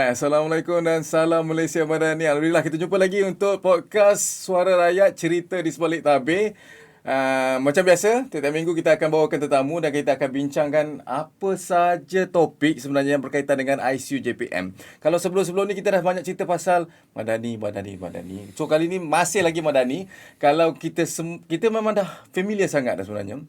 Assalamualaikum dan salam Malaysia Madani. Alhamdulillah kita jumpa lagi untuk podcast Suara Rakyat, cerita di sebalik tabir. Macam biasa, setiap minggu kita akan bawakan tetamu dan kita akan bincangkan apa saja topik sebenarnya yang berkaitan dengan ICU JPM. Kalau sebelum-sebelum ni kita dah banyak cerita pasal Madani. So kali ni masih lagi Madani. Kalau kita memang dah familiar sangat dah sebenarnya.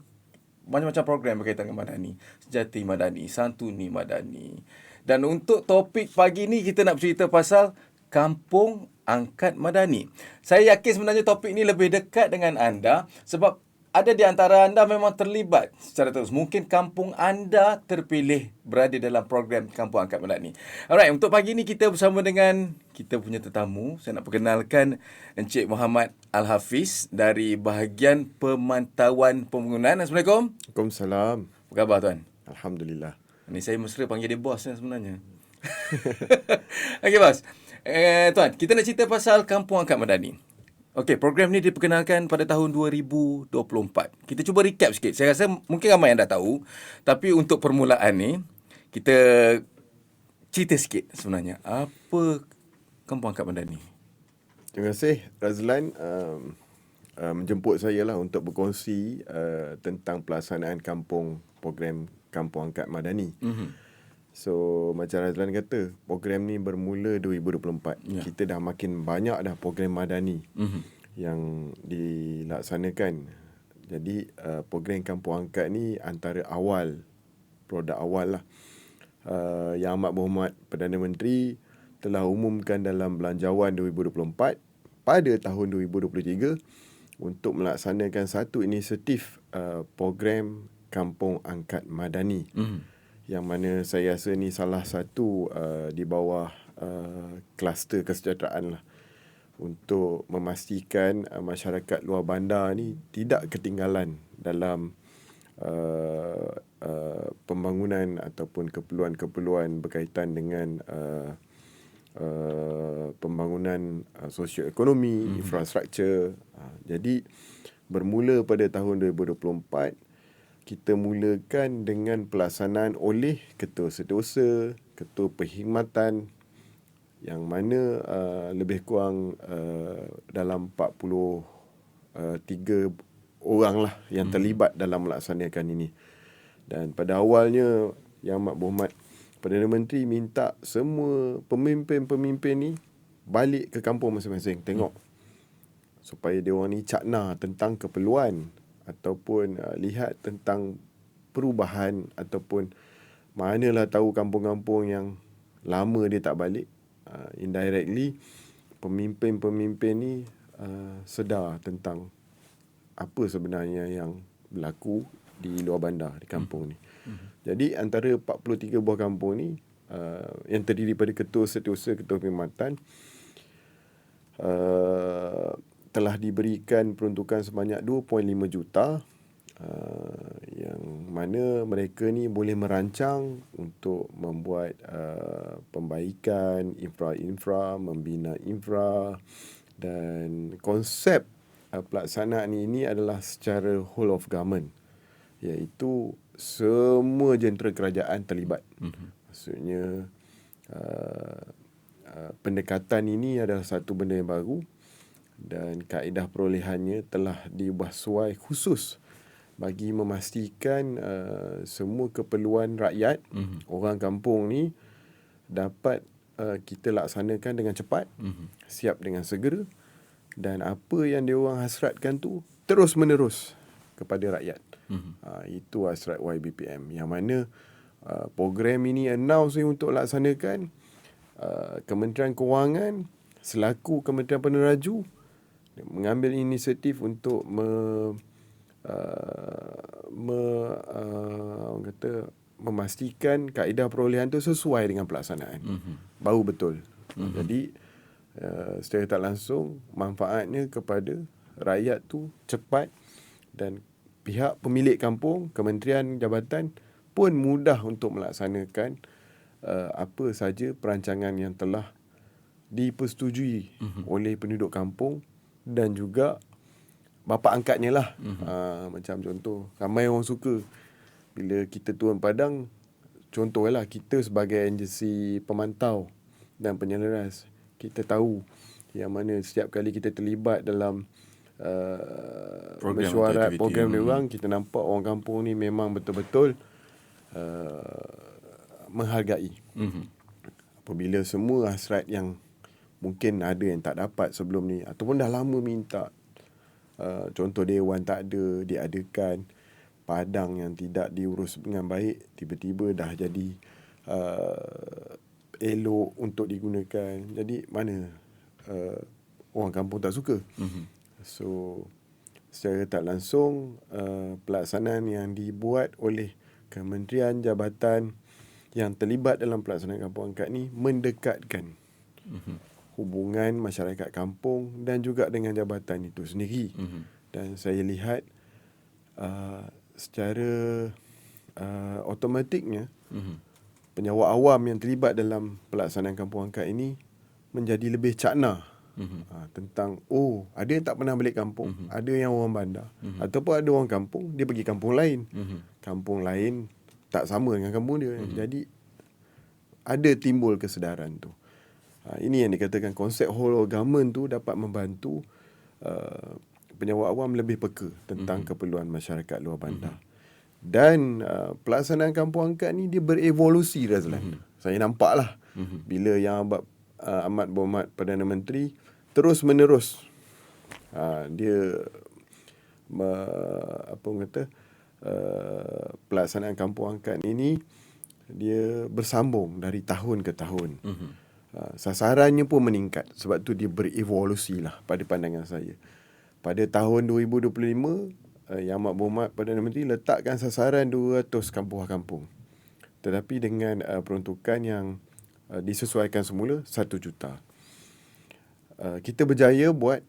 Macam-macam program berkaitan dengan Madani. Sejati Madani, Santuni Madani. Dan untuk topik pagi ni kita nak bercerita pasal Kampung Angkat Madani. Saya yakin sebenarnya topik ni lebih dekat dengan anda sebab ada di antara anda memang terlibat secara terus. Mungkin kampung anda terpilih berada dalam program Kampung Angkat Madani. Alright, untuk pagi ni kita bersama dengan kita punya tetamu. Saya nak perkenalkan Encik Muhammad Al-Hafiz dari bahagian pemantauan pembangunan. Assalamualaikum. Waalaikumsalam. Apa khabar tuan? Alhamdulillah. Ni saya mesra panggil dia bos sebenarnya. Okey bos. Tuan, kita nak cerita pasal Kampung Angkat Madani. Okey, program ni diperkenalkan pada tahun 2024. Kita cuba recap sikit. Saya rasa mungkin ramai yang dah tahu, tapi untuk permulaan ni kita cerita sikit sebenarnya apa Kampung Angkat Madani. Terima kasih Razlan menjemput saya lah untuk berkongsi tentang pelaksanaan program Kampung Angkat Madani. So macam Razlan kata, program ni bermula 2024. Kita dah makin banyak dah program Madani yang dilaksanakan. Jadi program Kampung Angkat ni antara produk awal lah. Yang Amat Berhormat Perdana Menteri telah umumkan dalam Belanjawan 2024 pada tahun 2023 untuk melaksanakan satu inisiatif program Kampung Angkat Madani. Yang mana saya rasa ni salah satu di bawah kluster kesejahteraan lah, untuk memastikan masyarakat luar bandar ni tidak ketinggalan dalam pembangunan ataupun keperluan-keperluan berkaitan dengan pembangunan sosioekonomi, infrastruktur. Jadi bermula pada tahun 2024, kita mulakan dengan pelaksanaan oleh Ketua Setiausaha, Ketua Perkhidmatan, yang mana lebih kurang dalam 43 orang lah yang terlibat dalam melaksanakan ini. Dan pada awalnya Yang Amat Berhormat Perdana Menteri minta semua pemimpin-pemimpin ni balik ke kampung masing-masing, tengok supaya dia orang ni cakna tentang keperluan ataupun lihat tentang perubahan, ataupun manalah tahu kampung-kampung yang lama dia tak balik. Indirectly pemimpin-pemimpin ni sedar tentang apa sebenarnya yang berlaku di luar bandar, di kampung ni. Jadi antara 43 buah kampung ni yang terdiri pada Ketua Setiausaha, Ketua Perkhidmatan, telah diberikan peruntukan sebanyak 2.5 juta, yang mana mereka ni boleh merancang untuk membuat pembaikan infra, membina infra, dan konsep pelaksanaan ini adalah secara whole of government, iaitu semua jentera kerajaan terlibat. Maksudnya pendekatan ini adalah satu benda yang baru, dan kaedah perolehannya telah diubah sesuai khusus bagi memastikan semua keperluan rakyat, orang kampung ni dapat kita laksanakan dengan cepat, siap dengan segera, dan apa yang dia orang hasratkan tu terus menerus kepada rakyat. Itu hasrat YBPM, yang mana program ini announce untuk laksanakan. Kementerian Kewangan selaku Kementerian Peneraju mengambil inisiatif untuk memastikan kaedah perolehan itu sesuai dengan pelaksanaan. Baru betul. Jadi secara tak langsung manfaatnya kepada rakyat tu cepat, dan pihak pemilik kampung, kementerian, jabatan pun mudah untuk melaksanakan apa saja perancangan yang telah dipersetujui oleh penduduk kampung dan juga bapa angkatnya lah. Macam contoh, ramai orang suka bila kita turun padang, contohlah kita sebagai agensi pemantau dan penyeleras. Kita tahu yang mana setiap kali kita terlibat dalam mesyuarat program diorang, kita nampak orang kampung ni memang betul-betul menghargai. Apabila semua hasrat yang mungkin ada yang tak dapat sebelum ni ataupun dah lama minta, contoh dewan tak ada, diadakan, padang yang tidak diurus dengan baik, tiba-tiba dah jadi elok untuk digunakan. Jadi mana orang kampung tak suka. So secara tak langsung pelaksanaan yang dibuat oleh kementerian, jabatan yang terlibat dalam pelaksanaan kampung angkat ni mendekatkan hubungan masyarakat kampung dan juga dengan jabatan itu sendiri. Dan saya lihat secara automatiknya penyewa awam yang terlibat dalam pelaksanaan kampung angkat ini menjadi lebih cakna tentang ada yang tak pernah balik kampung, ada yang orang bandar, ataupun ada orang kampung dia pergi kampung lain. Kampung lain tak sama dengan kampung dia. Jadi ada timbul kesedaran tu. Ini yang dikatakan konsep whole of government tu dapat membantu penyewa awam lebih peka tentang keperluan masyarakat luar bandar. Dan pelaksanaan kampung angkat ni dia berevolusi, Razlan. Saya nampak lah bila yang Amat Berhormat Perdana Menteri terus menerus dia pelaksanaan kampung angkat ini dia bersambung dari tahun ke tahun. Sasarannya pun meningkat, sebab tu dia berevolusi lah pada pandangan saya. Pada tahun 2025 Yang Amat Berhormat Perdana Menteri letakkan sasaran 200 kampung-kampung, tetapi dengan peruntukan yang disesuaikan semula 1 juta. Kita berjaya buat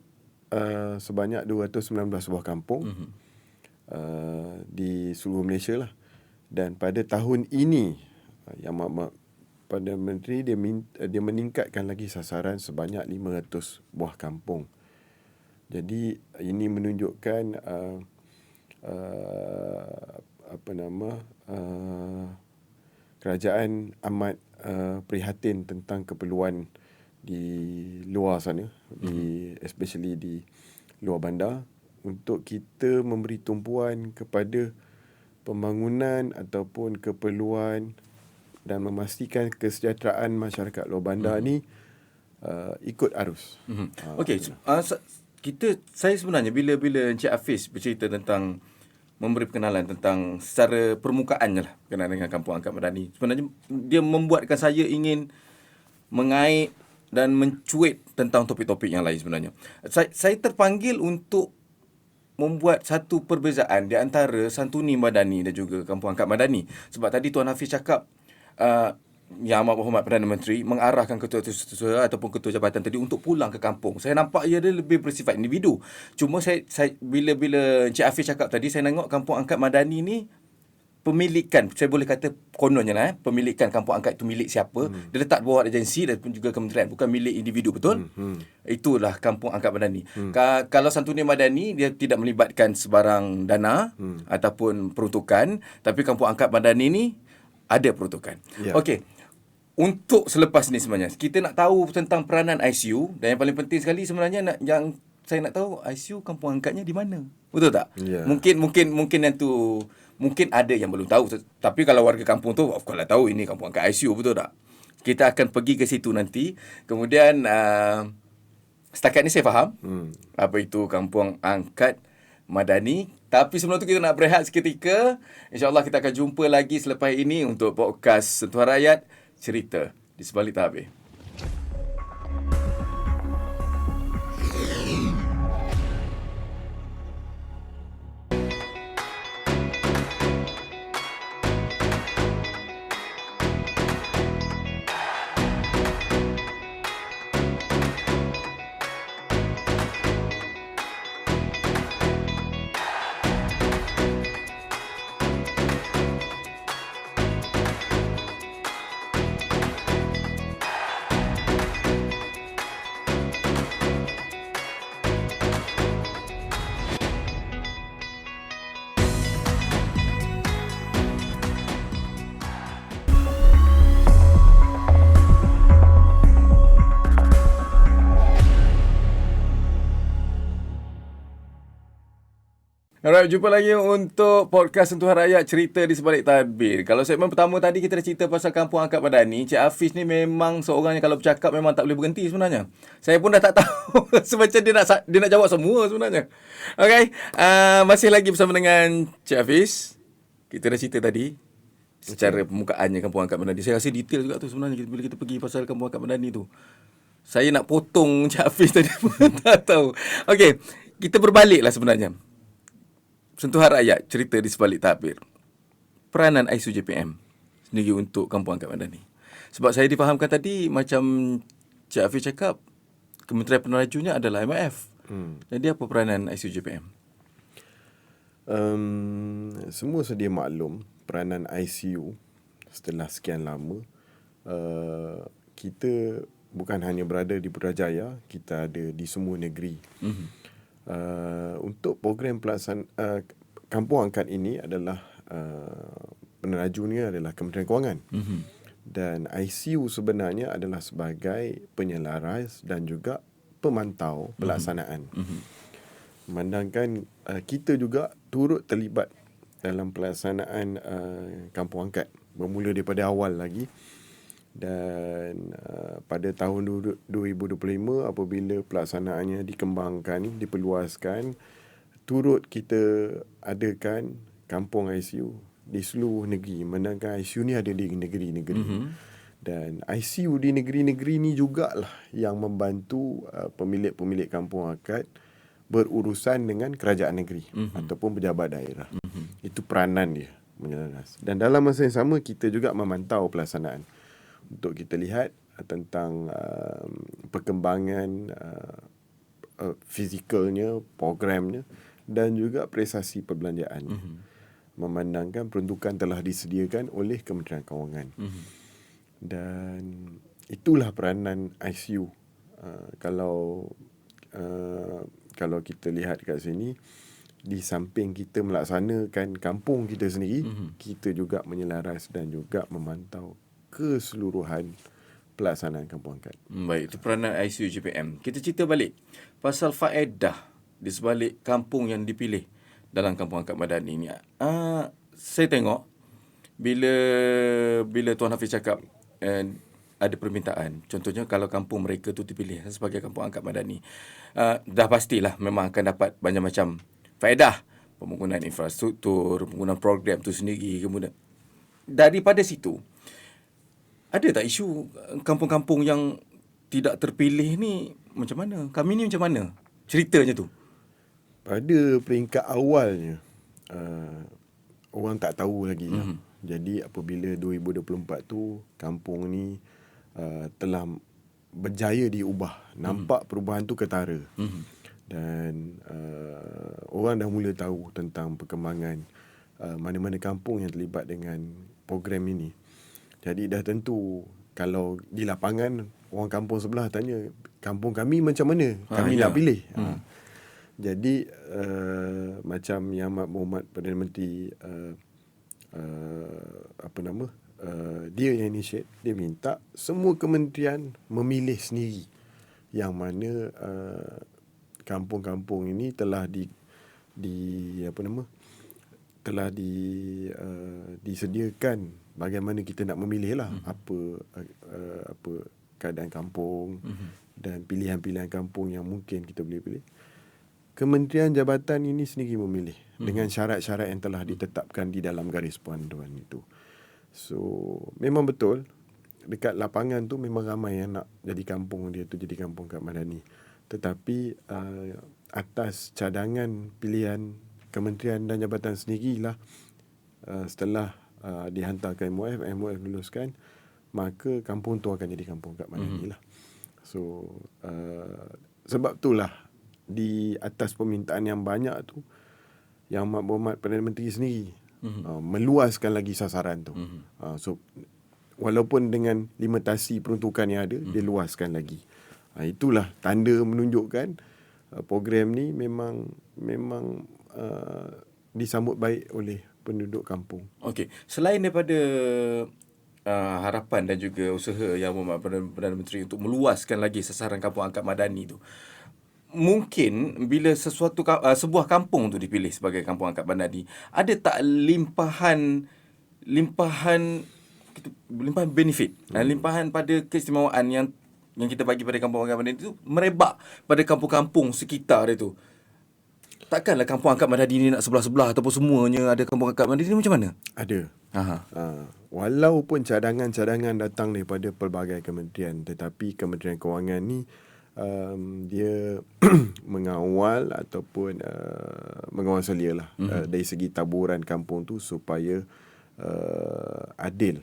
sebanyak 219 buah kampung di seluruh Malaysia lah. Dan pada tahun ini Yang Amat Perdana Menteri dia meningkatkan lagi sasaran sebanyak 500 buah kampung. Jadi ini menunjukkan kerajaan amat prihatin tentang keperluan di luar sana, especially di luar bandar, untuk kita memberi tumpuan kepada pembangunan ataupun keperluan dan memastikan kesejahteraan masyarakat luar bandar ni ikut arus. Okey, saya sebenarnya bila Encik Hafiz bercerita tentang memberi perkenalan tentang secara permukaan je lah berkenaan dengan Kampung Angkat Madani, sebenarnya dia membuatkan saya ingin mengait dan mencuit tentang topik-topik yang lain sebenarnya. Saya terpanggil untuk membuat satu perbezaan di antara Santuni Madani dan juga Kampung Angkat Madani. Sebab tadi Tuan Hafiz cakap Yang Amat Berhormat Perdana Menteri mengarahkan ketua-ketua ataupun ketua jabatan tadi untuk pulang ke kampung. Saya nampak ia dia lebih bersifat individu. Cuma saya bila Encik Hafiz cakap tadi, saya tengok Kampung Angkat Madani ni pemilikan, saya boleh kata kononnya lah, pemilikan Kampung Angkat itu milik siapa. Dia letak bawah agensi dan juga kementerian, bukan milik individu, betul? Itulah Kampung Angkat Madani. Kalau Santuni Madani, dia tidak melibatkan sebarang dana ataupun peruntukan, tapi Kampung Angkat Madani ni ada peruntukan. Okey. Untuk selepas ni sebenarnya kita nak tahu tentang peranan ICU, dan yang paling penting sekali sebenarnya yang saya nak tahu, ICU kampung angkatnya di mana. Betul tak? Mungkin yang tu mungkin ada yang belum tahu, tapi kalau warga kampung tu of course lah tahu ini kampung angkat ICU, betul tak? Kita akan pergi ke situ nanti. Kemudian setakat ni saya faham apa itu Kampung Angkat Madani. Tapi sebelum tu kita nak berehat seketika. InsyaAllah kita akan jumpa lagi selepas ini untuk podcast Sentuhan Rakyat, cerita di sebalik tabir. Alright, jumpa lagi untuk podcast Sentuhan Rakyat, cerita di sebalik tadbir. Kalau segmen pertama tadi kita dah cerita pasal Kampung Angkat Madani. Cik Hafiz ni memang seorang yang kalau bercakap memang tak boleh berhenti sebenarnya. Saya pun dah tak tahu semacam dia nak jawab semua sebenarnya. Okay, masih lagi bersama dengan Cik Hafiz. Kita dah cerita tadi secara permukaannya Kampung Angkat Madani. Saya rasa detail juga tu sebenarnya bila kita pergi pasal Kampung Angkat Madani tu. Saya nak potong Cik Hafiz tadi pun tak tahu. Okay, kita berbaliklah sebenarnya. Sentuhan Rakyat, cerita di sebalik tabir. Peranan ISU-JPM sendiri untuk Kampung Angkat Madani. Sebab saya difahamkan tadi, macam Cik Hafiz cakap, Kementerian Penerajunya adalah MIF. Jadi apa peranan ISU-JPM? Semua sedia maklum, peranan ICU setelah sekian lama, kita bukan hanya berada di Putrajaya, kita ada di semua negeri. Untuk program pelaksanaan Kampung Angkat ini adalah penerajunnya adalah Kementerian Kewangan. Dan ICU sebenarnya adalah sebagai penyelaras dan juga pemantau pelaksanaan. Memandangkan kita juga turut terlibat dalam pelaksanaan Kampung Angkat bermula daripada awal lagi. Dan pada tahun 2025 apabila pelaksanaannya dikembangkan, diperluaskan, turut kita adakan kampung ICU di seluruh negeri. Menangkan ICU ni ada di negeri-negeri. Dan ICU di negeri-negeri ni jugalah yang membantu pemilik-pemilik kampung angkat berurusan dengan kerajaan negeri ataupun pejabat daerah. Itu peranan dia menyelaras. Dan dalam masa yang sama kita juga memantau pelaksanaan untuk kita lihat tentang perkembangan fizikalnya, programnya dan juga prestasi perbelanjaan. Memandangkan peruntukan telah disediakan oleh Kementerian Kewangan. Dan itulah peranan ICU. Kalau kita lihat kat sini, di samping kita melaksanakan kampung kita sendiri, kita juga menyelaras dan juga memantau keseluruhan pelaksanaan kampung angkat. Baik, itu peranan ISU-JPM. Kita cerita balik pasal faedah di sebalik kampung yang dipilih dalam Kampung Angkat Madani ni. Saya tengok bila Tuan Hafiz cakap ada permintaan. Contohnya kalau kampung mereka tu dipilih sebagai Kampung Angkat Madani, dah pastilah memang akan dapat banyak macam faedah. Pembangunan infrastruktur, pembangunan program tu sendiri. Kemudian daripada situ, ada tak isu kampung-kampung yang tidak terpilih ni macam mana? Kami ni macam mana? Ceritanya tu. Pada peringkat awalnya, orang tak tahu lagi. Jadi apabila 2024 tu, kampung ni telah berjaya diubah. Nampak perubahan tu ketara. Dan orang dah mula tahu tentang perkembangan mana-mana kampung yang terlibat dengan program ini. Jadi dah tentu kalau di lapangan orang kampung sebelah tanya, kampung kami macam mana? Kami nak pilih. Jadi macam Yang Amat Berhormat Perdana Menteri dia yang initiate, dia minta semua kementerian memilih sendiri yang mana kampung-kampung ini telah disediakan bagaimana kita nak memilih lah apa keadaan kampung dan pilihan-pilihan kampung yang mungkin kita boleh pilih. Kementerian Jabatan ini sendiri memilih dengan syarat-syarat yang telah ditetapkan di dalam garis panduan itu. So memang betul dekat lapangan tu memang ramai yang nak jadi kampung dia tu jadi Kampung Angkat Madani. Tetapi atas cadangan pilihan kementerian dan jabatan sendirilah, setelah dihantar ke MOF luluskan, maka kampung tu akan jadi Kampung Angkat Madani lah. So sebab itulah di atas permintaan yang banyak tu, Yang Amat Berhormat Perdana Menteri sendiri meluaskan lagi sasaran tu. So walaupun dengan limitasi peruntukan yang ada, dia luaskan lagi. Itulah tanda menunjukkan program ni memang disambut baik oleh penduduk kampung. Okey, selain daripada harapan dan juga usaha Yang Berhormat Perdana Menteri untuk meluaskan lagi sasaran Kampung Angkat Madani tu, mungkin bila sebuah kampung tu dipilih sebagai kampung angkat Madani, ada tak limpahan benefit, limpahan pada keistimewaan yang kita bagi pada kampung angkat Madani itu merebak pada kampung-kampung sekitar dia tu. Takkanlah kampung angkat Madani ni nak sebelah-sebelah ataupun semuanya ada kampung angkat Madani ni, macam mana? Ada. Aha. Walaupun cadangan-cadangan datang daripada pelbagai kementerian, tetapi Kementerian Kewangan ni dia mengawal ataupun mengawal selia lah dari segi taburan kampung tu supaya adil,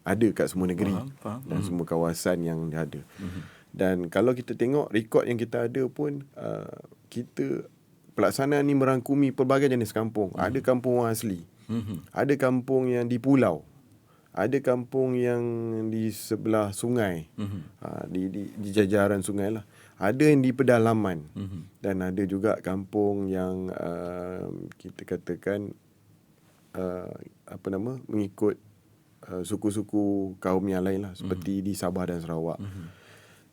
ada kat semua negeri. Faham. Dan semua kawasan yang dia ada. Dan kalau kita tengok rekod yang kita ada pun, kita pelaksanaan ni merangkumi pelbagai jenis kampung. Ada kampung orang asli, ada kampung yang di pulau, ada kampung yang di sebelah sungai, di jajaran sungai lah. Ada yang di pedalaman, dan ada juga kampung yang kita katakan mengikut suku-suku kaum yang lain lah, seperti di Sabah dan Sarawak.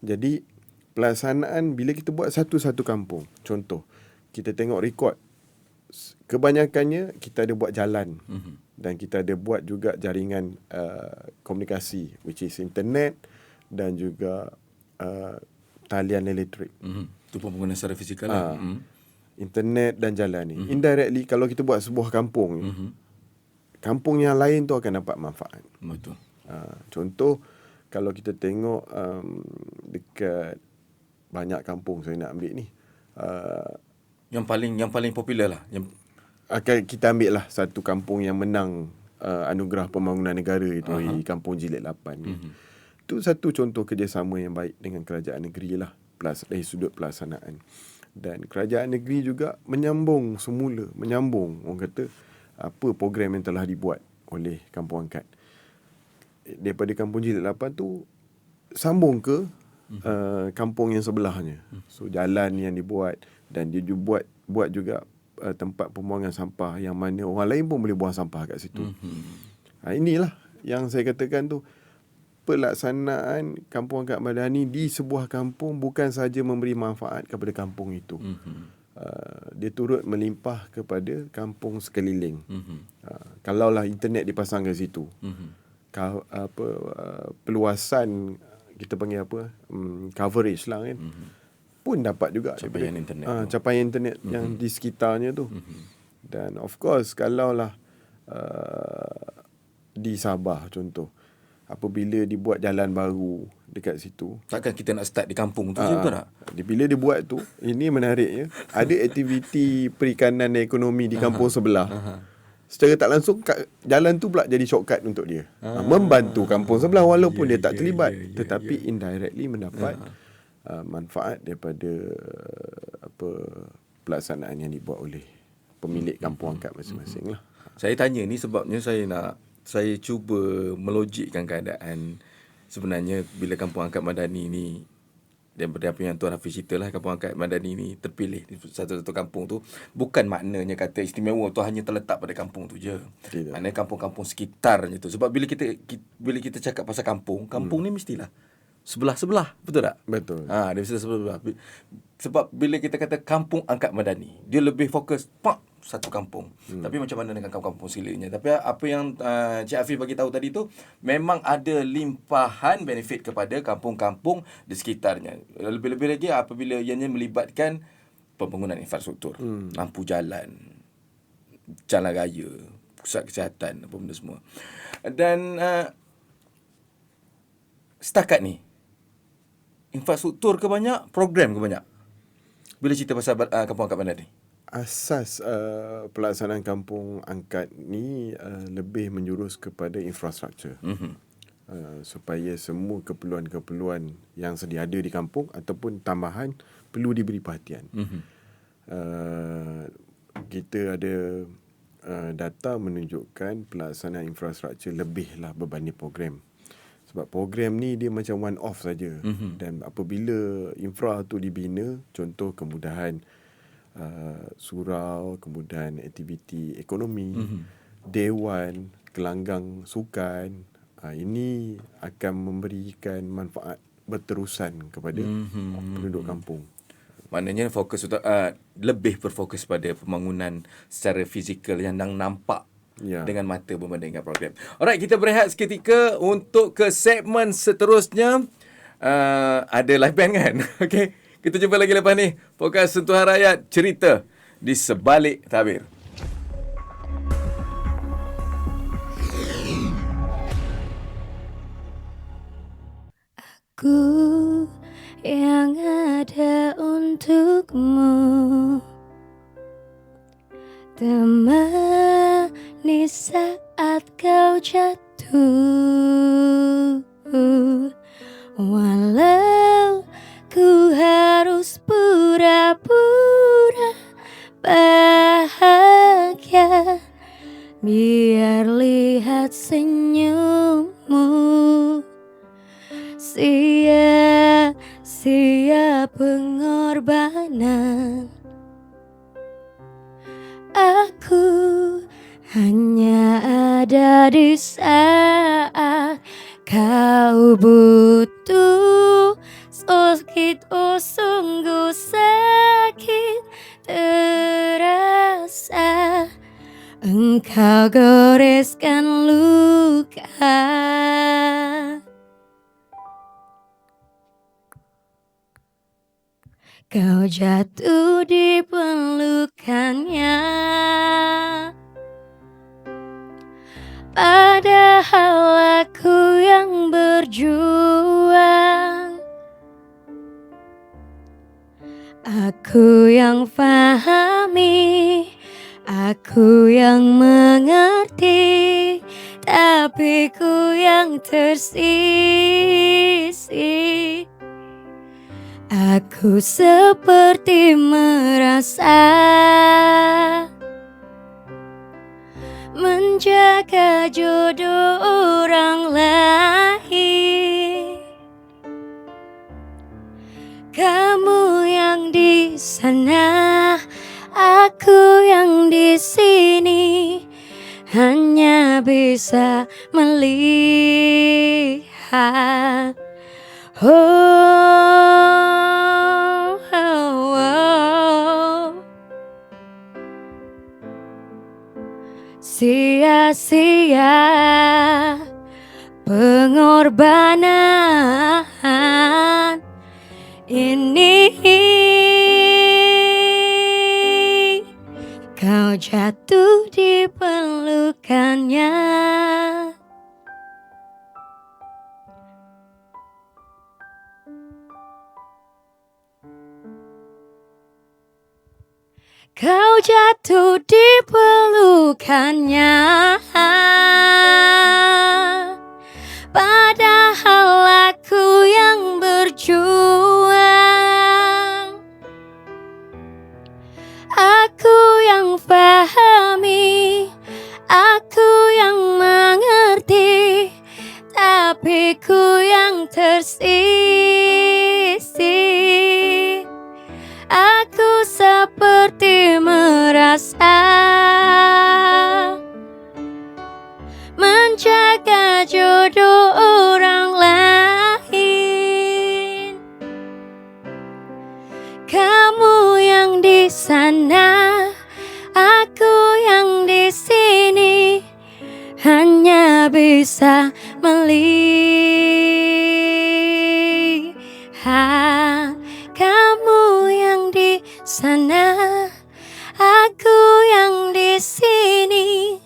Jadi pelaksanaan bila kita buat satu-satu kampung, contoh kita tengok rekod, kebanyakannya kita ada buat jalan, dan kita ada buat juga jaringan komunikasi, which is internet dan juga talian elektrik. Itu pun penggunaan secara fizikal lah. Internet dan jalan ni. Indirectly, kalau kita buat sebuah kampung ni, kampung yang lain tu akan dapat manfaat. Betul. Contoh, kalau kita tengok dekat banyak kampung saya nak ambil ni, Yang paling popular lah. kita ambil lah satu kampung yang menang anugerah pembangunan negara itu, di Kampung Jilid 8 ni. Itu satu contoh kerjasama yang baik dengan kerajaan negeri lah, dari sudut pelaksanaan. Dan kerajaan negeri juga menyambung orang kata apa program yang telah dibuat oleh Kampung Angkat. Daripada Kampung Jilid 8 tu sambung ke kampung yang sebelahnya. So jalan yang dibuat, dan dia buat juga tempat pembuangan sampah yang mana orang lain pun boleh buang sampah kat situ. Inilah yang saya katakan tu, pelaksanaan Kampung Angkat Madani di sebuah kampung bukan sahaja memberi manfaat kepada kampung itu. Dia turut melimpah kepada kampung sekeliling. Kalaulah internet dipasang ke situ, peluasan kita panggil coverage lah kan, pun dapat juga capaian internet, capaian internet yang di sekitarnya tu. Dan of course, kalaulah di Sabah contoh, apabila dibuat jalan baru dekat situ, takkan kita nak start di kampung tu je, betul tak? Bila dia buat tu, ini menariknya, ada aktiviti perikanan dan ekonomi di kampung sebelah. Secara tak langsung jalan tu pula jadi shortcut untuk dia, membantu kampung sebelah walaupun dia tak terlibat, tetapi indirectly mendapat manfaat daripada pelaksanaan yang dibuat oleh pemilik kampung angkat masing-masing lah. Saya tanya ni sebabnya saya cuba melogikkan keadaan sebenarnya bila Kampung Angkat Madani ni, daripada apa yang Tuan Hafiz cerita lah, Kampung Angkat Madani ni terpilih di satu-satu kampung tu, bukan maknanya kata istimewa tu hanya terletak pada kampung tu je. Tidak. Maknanya kampung-kampung sekitarnya tu. Sebab bila kita cakap pasal kampung ni mestilah sebelah-sebelah, betul tak? Betul. Dia mesti sebelah. Sebab bila kita kata Kampung Angkat Madani, dia lebih fokus satu kampung. Tapi macam mana dengan kampung-kampung sekelilingnya? Tapi apa yang Cik Hafiz bagi tahu tadi tu, memang ada limpahan benefit kepada kampung-kampung di sekitarnya. Lebih-lebih lagi apabila ianya melibatkan pembangunan infrastruktur, lampu jalan, jalan raya, pusat kesihatan, apa benda semua. Dan setakat ni, infrastruktur ke banyak, program ke banyak? Bila cerita pasal Kampung Angkat Madani. Asas pelaksanaan kampung angkat ni lebih menjurus kepada infrastruktur. Supaya semua keperluan-keperluan yang sedia ada di kampung ataupun tambahan perlu diberi perhatian. Kita ada data menunjukkan pelaksanaan infrastruktur lebihlah berbanding program. Sebab program ni dia macam one off saja. Dan apabila infra tu dibina, contoh kemudahan surau, kemudahan aktiviti ekonomi, dewan, gelanggang sukan, ini akan memberikan manfaat berterusan kepada penduduk kampung. Maknanya lebih berfokus pada pembangunan secara fizikal yang nampak dengan mata berbanding dengan program. Alright, kita berehat seketika untuk ke segmen seterusnya. Ada live band kan? Okay, kita jumpa lagi lepas ni. Podcast Sentuhan Rakyat, cerita di sebalik tabir. Ku yang ada untukmu, temani saat kau jatuh. Walau ku harus pura-pura bahagia, biar lihat senyummu. Sia-sia pengorbanan, aku hanya ada di saat kau butuh. Sakit, oh sungguh sakit terasa, engkau goreskan luka. Kau jatuh di pelukannya, padahal aku yang berjuang. Aku yang pahami, aku yang mengerti, tapi ku yang tersisih. Aku seperti merasa menjaga jodoh orang lain. Kamu yang di sana, aku yang di sini, hanya bisa melihat. Sia-sia pengorbanan ini. Kau jatuh di pelukannya, kau jatuh di pelukannya, padahal aku yang berjuang. Aku yang pahami, aku yang mengerti, tapi ku yang tersisih. Aku seperti merasa menjaga jodoh orang lain. Kamu yang di sana, aku yang di sini, hanya bisa melihat. Kamu yang di sana, aku yang di sini,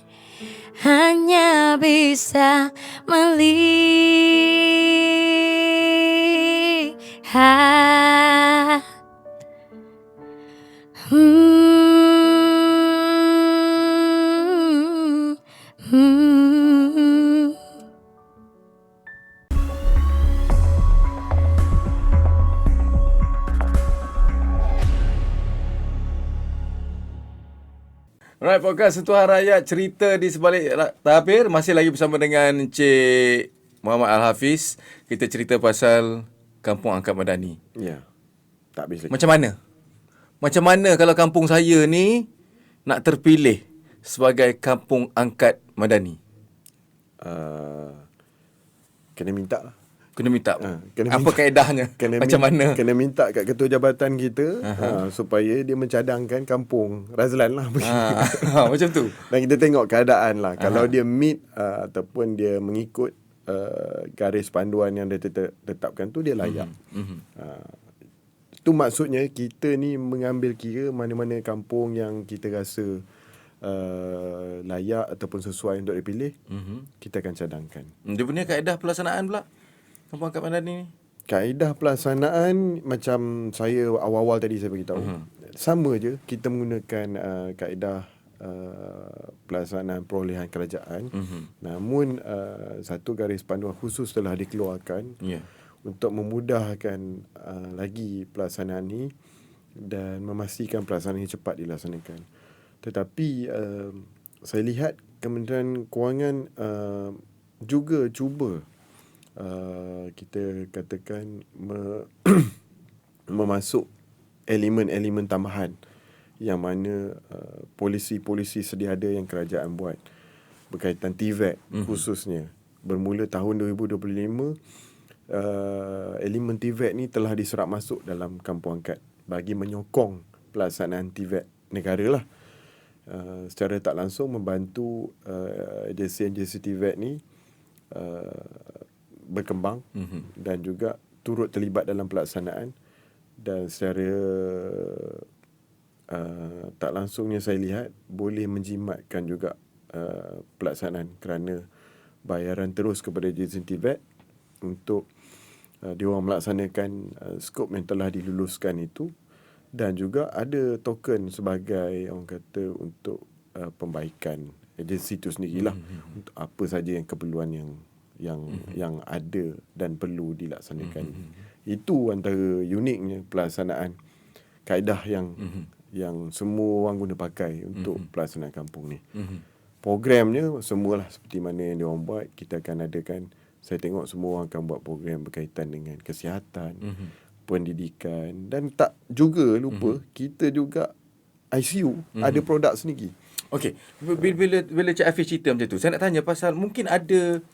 hanya bisa melihat. Alright, podcast Sentuhan Rakyat, cerita di sebalik tabir. Masih lagi bersama dengan Encik Muhammad Al-Hafiz. Kita cerita pasal Kampung Angkat Madani. Ya, tak habis lagi. Macam mana kalau kampung saya ni nak terpilih sebagai Kampung Angkat Madani? Kena minta lah. Kena minta. Kena Apa minta. kaedahnya? Macam mana? Kena minta kat ketua jabatan kita supaya dia mencadangkan kampung Razlan lah. Macam tu. Dan kita tengok keadaan lah. Kalau dia meet ataupun dia mengikut garis panduan yang dia tetapkan tu, dia layak. Itu maksudnya kita ni mengambil kira mana-mana kampung yang kita rasa layak ataupun sesuai untuk dipilih, kita akan cadangkan. Dia punya kaedah pelaksanaan pula Kampung Angkat Madani ni. Kaedah pelaksanaan macam saya awal-awal tadi saya beritahu. Sama je, kita menggunakan kaedah pelaksanaan perolehan kerajaan. Namun satu garis panduan khusus telah dikeluarkan untuk memudahkan lagi pelaksanaan ni dan memastikan pelaksanaan ini cepat dilaksanakan. Tetapi saya lihat Kementerian Kewangan juga cuba kita katakan memasuk elemen-elemen tambahan yang mana polisi-polisi sedia ada yang kerajaan buat berkaitan TVET khususnya. Bermula tahun 2025, elemen TVET ni telah diserap masuk dalam Kampung Angkat bagi menyokong pelaksanaan TVET negara lah. Secara tak langsung membantu agensi-agensi TVET ni berkembang dan juga turut terlibat dalam pelaksanaan. Dan secara tak langsungnya saya lihat boleh menjimatkan juga pelaksanaan kerana bayaran terus kepada agensi TVET untuk dia orang melaksanakan skop yang telah diluluskan itu, dan juga ada token sebagai orang kata untuk pembaikan agensi itu sendirilah, untuk apa saja yang keperluan yang ada dan perlu dilaksanakan. Itu antara uniknya pelaksanaan kaedah yang semua orang guna pakai untuk pelaksanaan kampung ni. Programnya semualah seperti mana yang diorang buat. Kita akan adakan, saya tengok semua orang akan buat program berkaitan dengan kesihatan, pendidikan, dan tak juga lupa kita juga ICU ada produk sendiri. Okey, bila Cik Hafiz cerita macam tu, saya nak tanya pasal mungkin ada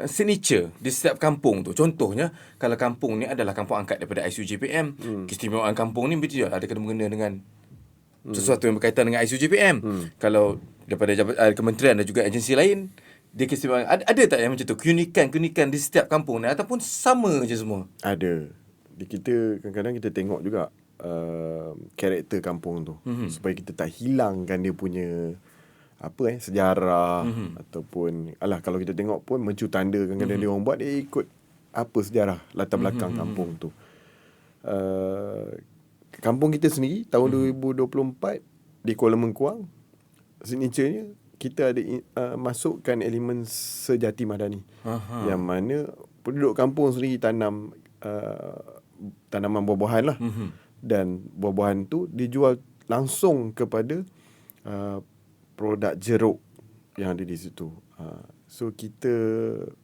signature di setiap kampung tu. Contohnya, kalau kampung ni adalah kampung angkat daripada ICU JPM, keistimewaan kampung ni betul ada kena-mengena dengan sesuatu yang berkaitan dengan ICU JPM. Kalau daripada kementerian dan juga agensi lain, dia keistimewaan. Ada tak yang macam tu? Keunikan di setiap kampung ni ataupun sama je semua? Ada. Di kita kadang-kadang kita tengok juga karakter kampung tu, supaya kita tak hilangkan dia punya sejarah ataupun kalau kita tengok pun mencu tanda kadang-kadang dia orang buat, dia ikut apa sejarah latar belakang kampung tu. Kampung kita sendiri tahun 2024 di Kuala Mengkuang, signaturenya kita ada masukkan elemen sejati madani. Yang mana penduduk kampung sendiri tanam tanaman buah-buahan lah. Dan buah-buahan tu dijual langsung kepada produk jeruk yang ada di situ. So kita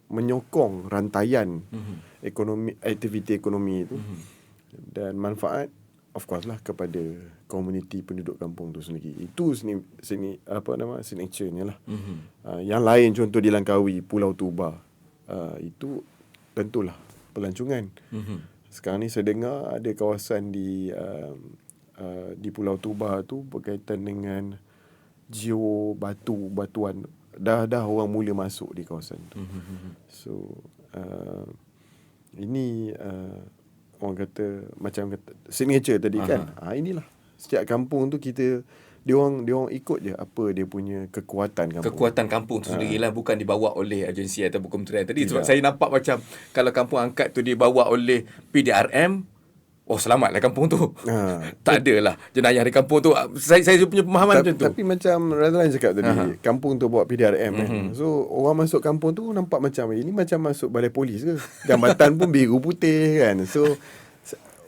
menyokong rantaian ekonomi, aktiviti ekonomi itu, dan manfaat of course lah kepada komuniti penduduk kampung tu sendiri. Itu signature-nya lah. Yang lain contoh di Langkawi, Pulau Tuba, itu tentulah pelancongan. Sekarang ni saya dengar ada kawasan di Pulau Tuba tu berkaitan dengan batuan. Dah orang mula masuk di kawasan tu. So ini orang kata macam signature tadi kan. Inilah setiap kampung tu kita dia orang ikut je apa dia punya kekuatan kampung. Kekuatan kampung tu sendirilah, bukan dibawa oleh agensi ataupun kementerian tadi. Sebab saya nampak macam kalau kampung angkat tu dibawa oleh PDRM, selamatlah kampung tu. Tak adalah jenayah di kampung tu. Saya punya pemahaman macam tu. Tapi macam Razlan cakap tadi, kampung tu bawa PDRM kan. So orang masuk kampung tu nampak macam ini macam masuk balai polis ke. Jambatan pun biru putih kan. So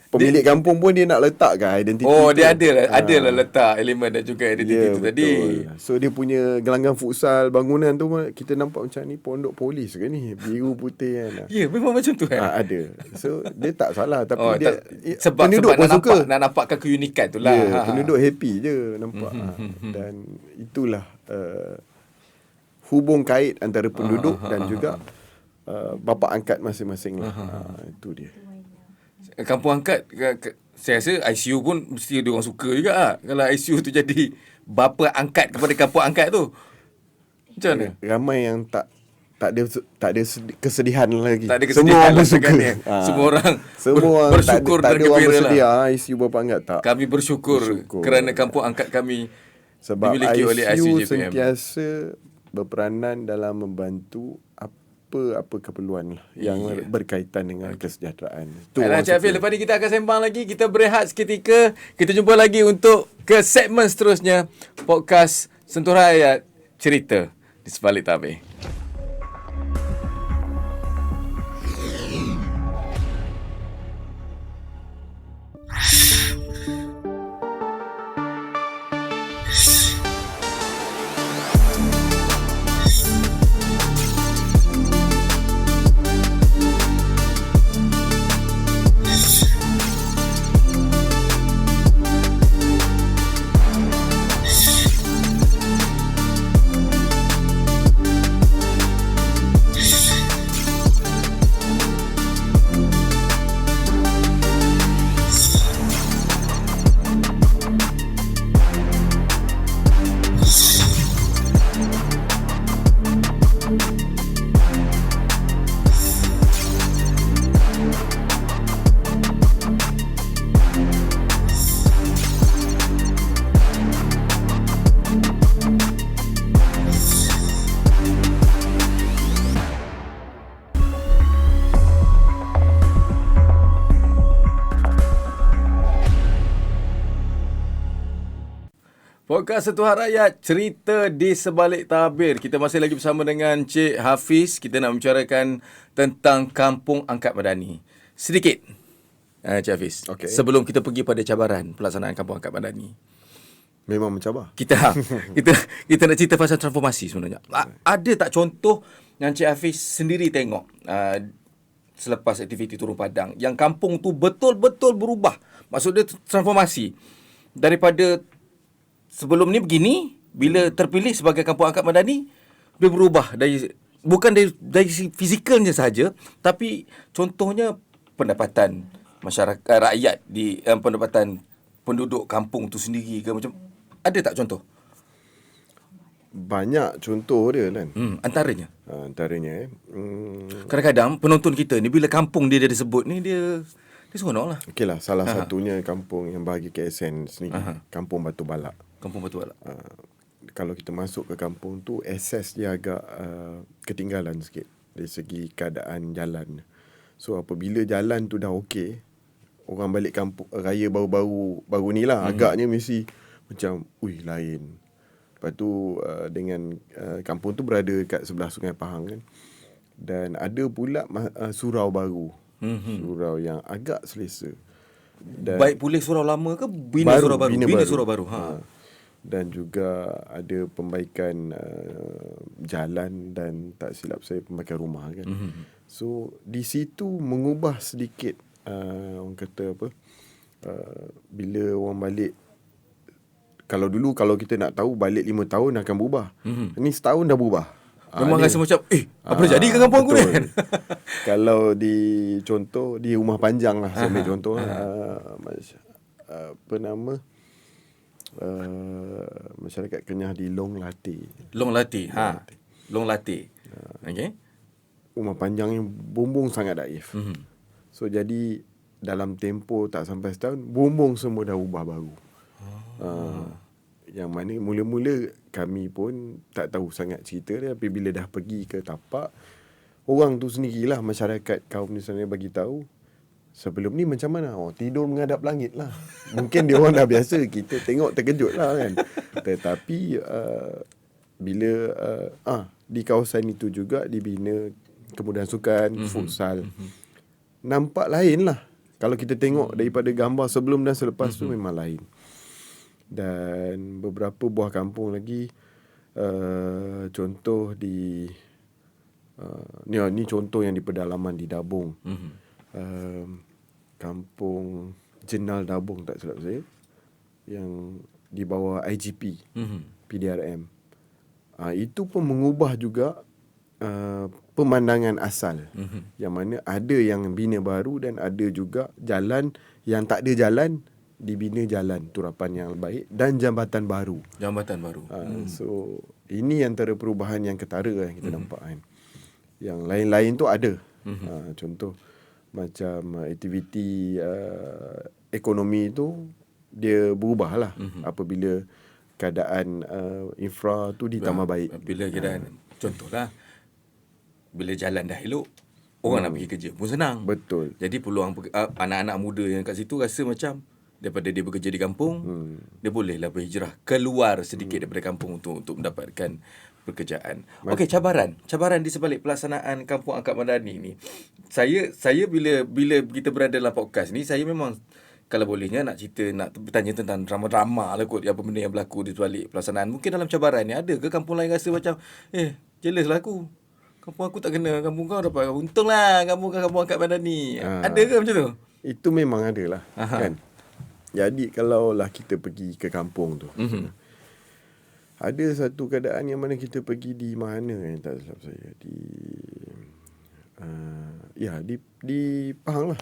pemilik kampung pun dia nak letakkan identiti dia adalah letak elemen dan juga identiti tu tadi. So dia punya gelanggang futsal bangunan tu kita nampak macam ni pondok polis ke ni, biru putih kan. Memang macam tu kan. Ada. So dia tak salah, tapi sebab penduduk pun suka nak nampakkan keunikan tu lah. Penduduk happy je nampak. Dan itulah hubung kait antara penduduk dan juga bapa angkat masing-masing lah. Itu dia. Kampung angkat, saya rasa ICU pun mesti dia orang suka juga lah. Kalau ICU tu jadi bapa angkat kepada kampung angkat tu. Macam mana? Ramai yang tak ada kesedihan lagi. Tak ada Semua kesedihan orang lah suka. sekarang ni. Semua orang Semua orang bersyukur tak dan ada orang gembira bersedia lah. ICU bapa angkat tak. Kami bersyukur kerana kampung angkat kami Sebab dimiliki oleh ICU ICU JPM. sentiasa berperanan dalam membantu apa keperluan lah yang berkaitan dengan kesejahteraan. Tu Baiklah, orang Cik Hafiz, suka. lepas ni kita akan sembang lagi. Kita berehat seketika. Kita jumpa lagi untuk ke segmen seterusnya. Podcast Sentuh Rakyat, cerita di sebalik tabir. Podcast Sentuhan Rakyat, cerita di sebalik tabir. Kita masih lagi bersama dengan Cik Hafiz. Kita nak membicarakan tentang Kampung Angkat Madani. Sedikit, Cik Hafiz. Okey. Sebelum kita pergi pada cabaran pelaksanaan Kampung Angkat Madani. Memang mencabar. Kita nak cerita pasal transformasi sebenarnya. Ada tak contoh yang Cik Hafiz sendiri tengok selepas aktiviti turun padang yang kampung tu betul-betul berubah? Maksudnya transformasi daripada sebelum ni begini, bila terpilih sebagai Kampung Angkat Madani, dia berubah bukan dari fizikalnya sahaja, tapi contohnya pendapatan masyarakat, rakyat di pendapatan penduduk kampung tu sendiri ke, macam ada tak contoh? Banyak contoh dia kan. Antaranya Antaranya kadang-kadang penonton kita ni bila kampung dia disebut ni, dia seronok lah. okeylah, salah satunya kampung yang bahagi KSN sendiri, Kampung Batu Balak. Kampung Batu Balak. Kalau kita masuk ke kampung tu, akses dia agak ketinggalan sikit dari segi keadaan jalan. So apabila jalan tu dah okey, orang balik kampung raya baru ni lah, agaknya mesti macam lain. Lepas tu dengan kampung tu berada kat sebelah Sungai Pahang kan. Dan ada pula surau baru. Surau yang agak selesa. Dan Baik pulih surau lama ke bina surau baru? Bina surau baru. Dan juga ada pembaikan jalan dan tak silap saya pembaikan rumah kan. So di situ mengubah sedikit orang kata apa, bila orang balik, kalau dulu kalau kita nak tahu balik 5 tahun akan berubah. Ni setahun dah berubah. Memang rasa macam apa dah jadi ke kampung aku ni kan? Kalau di contoh di Rumah Panjang lah, saya ambil contoh apa nama, masyarakat Kenyah di Long Latih. Long Latih. Long Latih. Okey. Rumah Panjang yang bumbung sangat daif. So jadi dalam tempoh tak sampai setahun, bumbung semua dah ubah baru. Yang mana mula-mula kami pun tak tahu sangat cerita dia, tapi bila dah pergi ke tapak, orang tu sendirilah, masyarakat kaum ni sebenarnya bagi tahu sebelum ni macam mana. Tidur menghadap langit lah. Mungkin dia orang dah biasa, kita tengok terkejut lah kan. Tetapi bila di kawasan itu juga dibina kemudahan sukan, futsal, nampak lain lah. Kalau kita tengok daripada gambar sebelum dan selepas tu memang lain. Dan beberapa buah kampung lagi, contoh di ni contoh yang di pedalaman di Dabung. Kampung Jenal Dabung tak silap saya, yang di bawah IGP, PDRM. Itu pun mengubah juga pemandangan asal. Yang mana ada yang bina baru dan ada juga jalan yang tak ada jalan, dibina jalan turapan yang baik dan jambatan baru. Jambatan baru. So ini antara perubahan yang ketara yang kita nampak kan. Yang lain-lain tu ada. Contoh macam aktiviti ekonomi tu dia berubah lah apabila keadaan infra tu ditambah baik. Bila keadaan contohlah, bila jalan dah elok, orang nak pergi kerja pun senang. Betul. Jadi peluang anak-anak muda yang kat situ rasa macam daripada dia bekerja di kampung, dia bolehlah berhijrah keluar sedikit daripada kampung untuk mendapatkan pekerjaan. Okey, cabaran di sebalik pelaksanaan Kampung Angkat Madani ni. Saya bila kita berada dalam podcast ni, saya memang kalau bolehnya nak bertanya tentang drama-drama lah kot, apa benda yang berlaku di sebalik pelaksanaan. Mungkin dalam cabaran ni ada ke kampung lain rasa macam jealous lah aku, kampung aku tak kena, kampung kau dapat, untunglah kampung Angkat Madani. Ada ke macam tu? Itu memang ada lah. Kan. Jadi kalaulah kita pergi ke kampung tu, ada satu keadaan yang mana kita pergi di mana yang tak silap saya, di Pahang lah.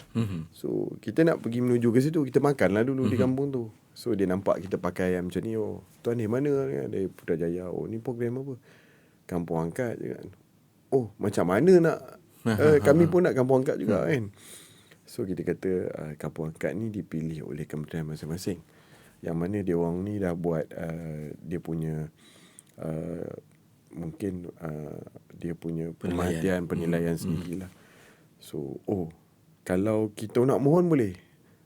So kita nak pergi menuju ke situ, kita makan lah dulu di kampung tu. So dia nampak kita pakai macam ni, oh tuan ni mana dari Putrajaya, oh ni program apa, Kampung Angkat je kan. Oh macam mana nak kami pun nak Kampung Angkat juga kan. So kita kata Kampung Angkat ni dipilih oleh kementerian masing-masing, yang mana dia orang ni dah buat dia punya mungkin dia punya penilaian sendirilah. So kalau kita nak mohon boleh,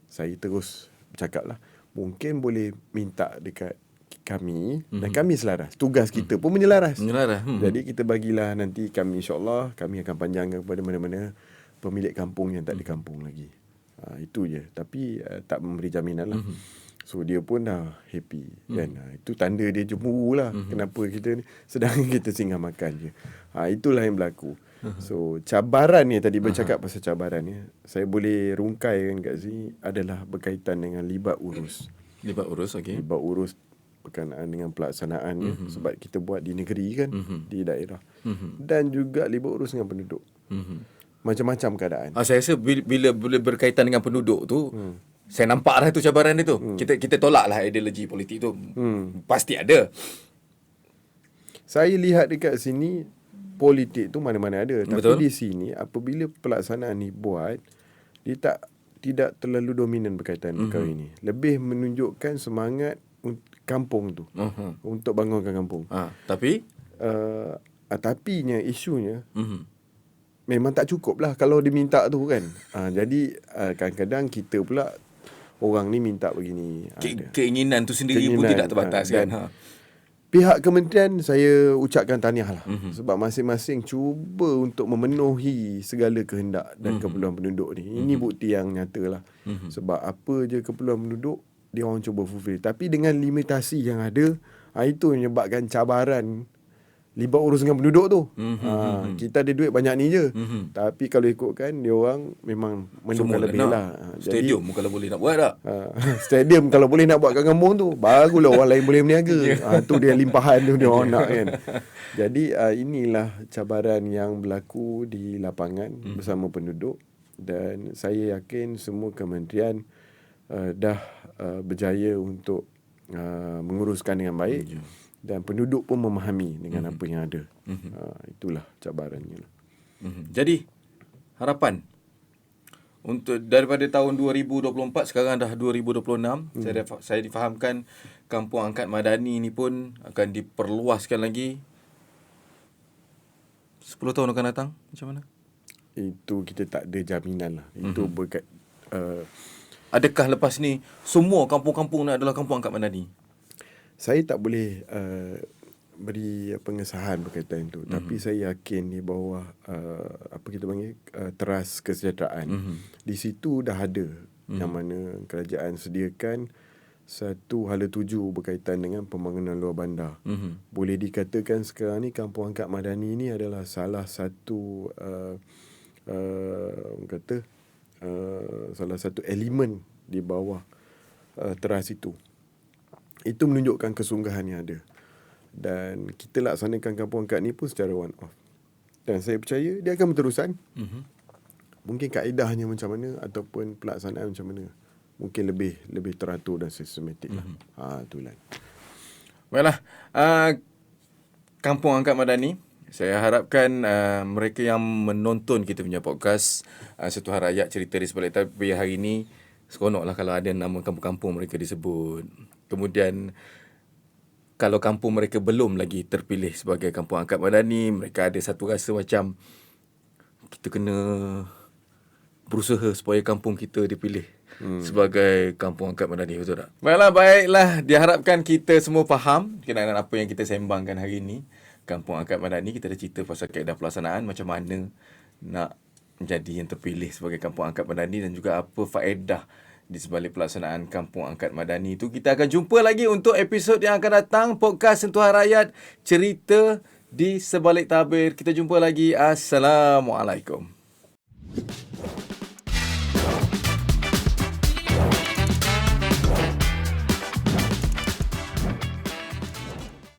saya terus bercakap lah, mungkin boleh minta dekat kami dan kami selaras. Tugas kita pun menyelaras. Jadi kita bagilah nanti kami, insyaAllah kami akan panjangkan kepada mana-mana pemilik kampung yang tak ada kampung lagi. Itu je. Tapi tak memberi jaminan lah. So dia pun dah happy kan. Itu tanda dia cemburu lah. Kenapa kita ni, sedangkan kita singgah makan je. Itulah yang berlaku. So cabaran ni, tadi bercakap pasal cabaran ni, saya boleh rungkaikan kat sini adalah berkaitan dengan libat urus. Libat urus, okey. Libat urus berkenaan dengan pelaksanaannya. Sebab kita buat di negeri kan, di daerah. Dan juga libat urus dengan penduduk. Macam-macam keadaan. Saya rasa bila berkaitan dengan penduduk tu, saya nampak dah tu cabaran dia tu. Kita tolak lah ideologi politik tu. Pasti ada. Saya lihat dekat sini, politik tu mana-mana ada. Betul. Tapi di sini, apabila pelaksanaan ni buat, dia tidak terlalu dominan berkaitan perkara ini. Lebih menunjukkan semangat kampung tu. Untuk bangunkan kampung. Tapinya, isunya, memang tak cukup lah kalau diminta tu kan. Jadi kadang-kadang kita pula, orang ni minta begini. Keinginan tu sendiri pun tidak terbatas kan. Pihak kementerian saya ucapkan tahniah lah. Sebab masing-masing cuba untuk memenuhi segala kehendak dan keperluan penduduk ni. Ini bukti yang nyata lah. Sebab apa je keperluan penduduk, dia orang cuba fulfill. Tapi dengan limitasi yang ada, itu menyebabkan cabaran libat urus dengan penduduk tu. Kita ada duit banyak ni je. Tapi kalau ikutkan, dia orang memang menukar lebih lah. Stadium kalau boleh nak buat tak? Stadium kalau boleh nak buat kat kampung tu, barulah orang lain boleh berniaga. Tu dia limpahan tu dia orang nak kan. Jadi inilah cabaran yang berlaku di lapangan bersama penduduk. Dan saya yakin semua kementerian dah berjaya untuk menguruskan dengan baik. Dan penduduk pun memahami dengan apa yang ada. Itulah cabarannya. Jadi harapan untuk daripada tahun 2024, sekarang dah 2026, saya difahamkan Kampung Angkat Madani ni pun akan diperluaskan lagi 10 tahun akan datang. Macam mana? Itu kita tak ada jaminan lah. Itu adakah lepas ni semua kampung-kampung nak adalah Kampung Angkat Madani? Saya tak boleh beri pengesahan berkaitan itu. Tapi saya yakin di bawah apa kita panggil teras kesejahteraan. Di situ dah ada yang mana kerajaan sediakan satu hala tuju berkaitan dengan pembangunan luar bandar. Boleh dikatakan sekarang ni Kampung Angkat Madani ni adalah salah satu salah satu elemen di bawah teras itu. Itu menunjukkan kesungguhan yang ada. Dan kita laksanakan Kampung Angkat ni pun secara one off. Dan saya percaya dia akan berterusan. Mungkin kaedahnya macam mana ataupun pelaksanaan macam mana. Mungkin lebih teratur dan sistematik lah. Itulah. Baiklah, Kampung Angkat Madani, saya harapkan mereka yang menonton kita punya podcast Sentuhan Rakyat Cerita di Sebalik Tabir hari ini, seronoklah kalau ada nama kampung-kampung mereka disebut. Kemudian kalau kampung mereka belum lagi terpilih sebagai Kampung Angkat Madani, mereka ada satu rasa macam kita kena berusaha supaya kampung kita dipilih sebagai Kampung Angkat Madani, betul tak? Baiklah, diharapkan kita semua faham kenaan apa yang kita sembangkan hari ini. Kampung Angkat Madani, kita dah cerita pasal kaedah pelaksanaan, macam mana nak menjadi yang terpilih sebagai Kampung Angkat Madani dan juga apa faedah di sebalik pelaksanaan Kampung Angkat Madani itu. Kita akan jumpa lagi untuk episod yang akan datang, podcast Sentuhan Rakyat Cerita di Sebalik Tabir. Kita jumpa lagi. Assalamualaikum.